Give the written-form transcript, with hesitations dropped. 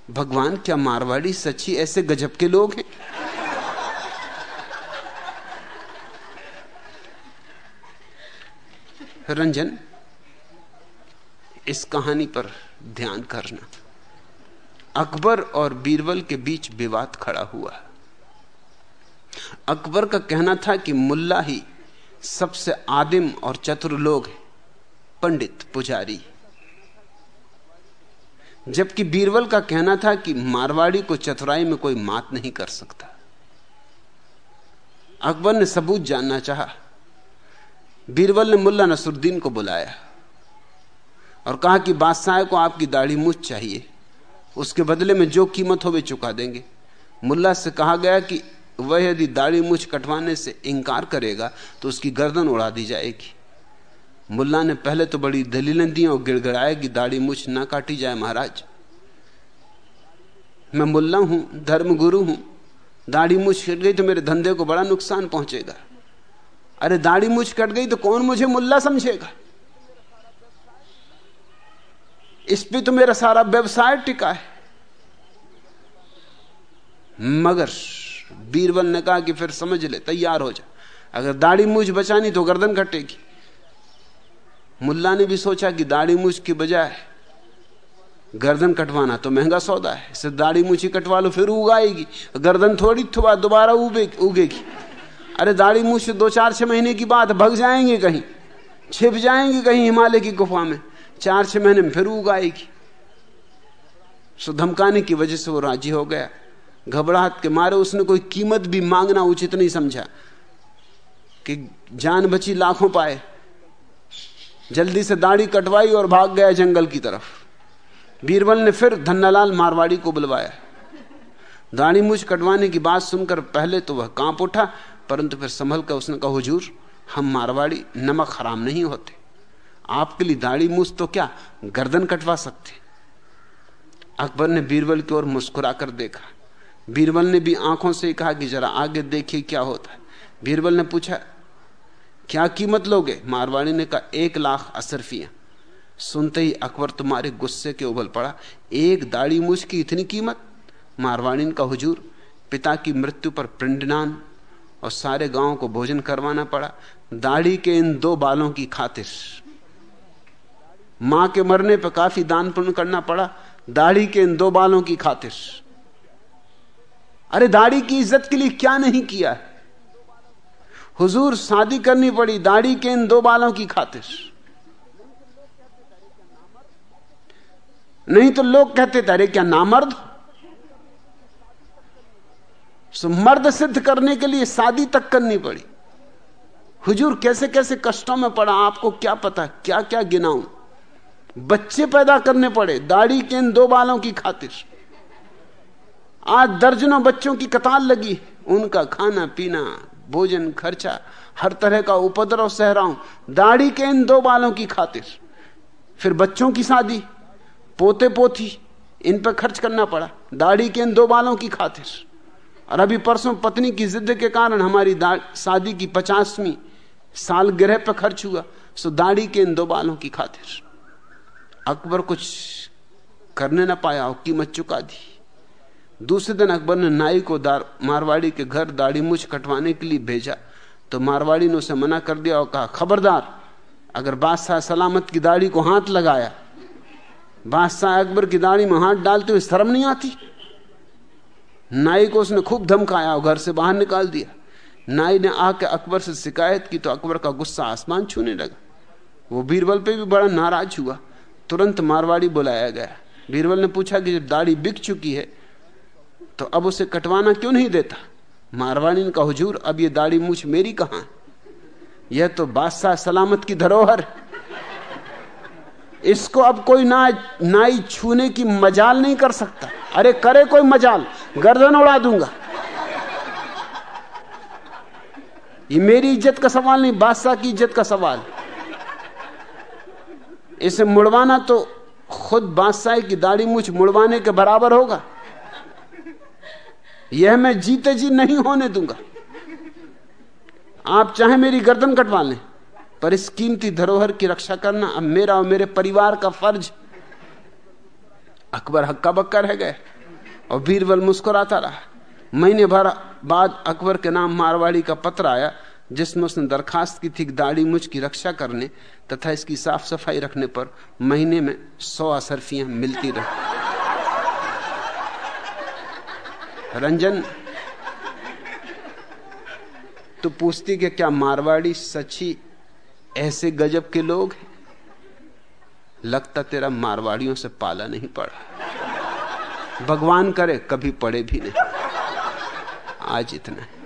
भगवान, क्या मारवाड़ी सच्ची ऐसे गजब के लोग हैं? रंजन, इस कहानी पर ध्यान करना। अकबर और बीरबल के बीच विवाद खड़ा हुआ। अकबर का कहना था कि मुल्ला ही सबसे आदिम और चतुर लोग हैं, पंडित पुजारी, जबकि बीरबल का कहना था कि मारवाड़ी को चतुराई में कोई मात नहीं कर सकता। अकबर ने सबूत जानना चाहा। बीरबल ने मुल्ला नसरुद्दीन को बुलाया और कहा कि बादशाह को आपकी दाढ़ी मूछ चाहिए, उसके बदले में जो कीमत हो वे चुका देंगे। मुल्ला से कहा गया कि वह यदि दाढ़ी मूछ कटवाने से इंकार करेगा तो उसकी गर्दन उड़ा दी जाएगी। मुल्ला ने पहले तो बड़ी दलीलें दी और गिड़गिड़ाया कि दाढ़ी मूछ ना काटी जाए। महाराज, मैं मुल्ला हूं, धर्मगुरु हूं, दाढ़ी मूछ कट गई तो मेरे धंधे को बड़ा नुकसान पहुंचेगा। अरे दाढ़ी मूछ कट गई तो कौन मुझे मुल्ला समझेगा? इस पे तो मेरा सारा व्यवसाय टिका है। मगर बीरबल ने कहा कि फिर समझ ले, तैयार हो जा, अगर दाढ़ी मूछ बचानी तो गर्दन कटेगी। मुल्ला ने भी सोचा कि दाढ़ी मूछ की बजाय गर्दन कटवाना तो महंगा सौदा है, इससे दाढ़ी मूछ ही कटवा लो, फिर उगाएगी, गर्दन थोड़ी दोबारा उगेगी। अरे दाढ़ी मूछ 2-4-6 महीने की बात, भग जाएंगे कहीं, छिप जाएंगे कहीं हिमालय की गुफा में, 4-6 महीने में फिर उगाएगी। सो धमकाने की वजह से वो राजी हो गया। घबराहट के मारे उसने कोई कीमत भी मांगना उचित नहीं समझा कि जान बची लाखों पाए। जल्दी से दाढ़ी कटवाई और भाग गया जंगल की तरफ। बीरबल ने फिर धन्नालाल मारवाड़ी को बुलवाया। दाढ़ी मूछ कटवाने की बात सुनकर पहले तो वह कांप उठा, परंतु फिर संभल कर उसने कहा, हुजूर, हम मारवाड़ी नमक हराम नहीं होते, आपके लिए दाढ़ी मूछ तो क्या गर्दन कटवा सकते। अकबर ने बीरबल की ओर मुस्कुरा कर देखा। बीरबल ने भी आंखों से कहा कि जरा आगे देखिए क्या होता है। बीरबल ने पूछा, क्या कीमत लोगे? मारवाड़ी ने कहा, 1 लाख अशरफियां। सुनते ही अकबर तुम्हारे गुस्से के उबल पड़ा। 1 दाढ़ी मूछ की इतनी कीमत? मारवाड़ी ने कहा, हुजूर, पिता की मृत्यु पर पिंडदान और सारे गांव को भोजन करवाना पड़ा, दाढ़ी के इन 2 बालों की खातिर। मां के मरने पर काफी दान पुण्य करना पड़ा, दाढ़ी के इन 2 बालों की खातिर। अरे दाढ़ी की इज्जत के लिए क्या नहीं किया है? हुजूर, शादी करनी पड़ी दाढ़ी के इन 2 बालों की खातिर। नहीं तो लोग कहते थे, अरे क्या नामर्द? सो मर्द सिद्ध करने के लिए शादी तक करनी पड़ी। हुजूर, कैसे कैसे कष्टों में पड़ा, आपको क्या पता, क्या क्या गिनाऊं। बच्चे पैदा करने पड़े दाढ़ी के इन 2 बालों की खातिर। आज दर्जनों बच्चों की कतार लगी, उनका खाना पीना, भोजन, खर्चा, हर तरह का उपद्रव सह रहा हूं दाढ़ी के इन 2 बालों की खातिर। फिर बच्चों की शादी, पोते पोती, इन पर खर्च करना पड़ा दाढ़ी के इन 2 बालों की खातिर। और अभी परसों पत्नी की जिद के कारण हमारी शादी की 50वीं सालगिरह पर खर्च हुआ, सो दाढ़ी के इन 2 बालों की खातिर। अकबर कुछ करने ना पाया और कीमत चुका दी। दूसरे दिन अकबर ने नाई को मारवाड़ी के घर दाढ़ी मूछ कटवाने के लिए भेजा, तो मारवाड़ी ने उसे मना कर दिया और कहा, खबरदार, अगर बादशाह सलामत की दाढ़ी को हाथ लगाया, बादशाह अकबर की दाढ़ी में हाथ डालते हुए शर्म नहीं आती? नाई को उसने खूब धमकाया और घर से बाहर निकाल दिया। नाई ने आके अकबर से शिकायत की तो अकबर का गुस्सा आसमान छूने लगा। वो बीरबल पे भी बड़ा नाराज हुआ। तुरंत मारवाड़ी बुलाया गया। बीरबल ने पूछा कि जब दाढ़ी बिक चुकी है तो अब उसे कटवाना क्यों नहीं देता? मारवाड़ी ने कहा, हुजूर, अब ये दाढ़ी मूछ मेरी कहां है, यह तो बादशाह सलामत की धरोहर, इसको अब कोई नाई छूने की मजाल नहीं कर सकता। अरे करे कोई मजाल, गर्दन उड़ा दूंगा। ये मेरी इज्जत का सवाल नहीं, बादशाह की इज्जत का सवाल। इसे मुड़वाना तो खुद बादशाह की दाढ़ी मूछ मुड़वाने के बराबर होगा। यह मैं जीते जी नहीं होने दूंगा। आप चाहे मेरी गर्दन कटवा लें, पर इस कीमती धरोहर की रक्षा करना अब मेरा और मेरे परिवार का फर्ज। अकबर हक्का बक्का रह गए और बीरबल मुस्कुराता रहा। महीने भर बाद अकबर के नाम मारवाड़ी का पत्र आया जिसमें उसने दरखास्त की थी दाढ़ी मुझ की रक्षा करने तथा इसकी साफ सफाई रखने पर महीने में 100 असरफियां मिलती रही। रंजन तो पूछती कि क्या मारवाड़ी सच्ची ऐसे गजब के लोग हैं? लगता तेरा मारवाड़ियों से पाला नहीं पड़ा। भगवान करे कभी पड़े भी नहीं। आज इतना है।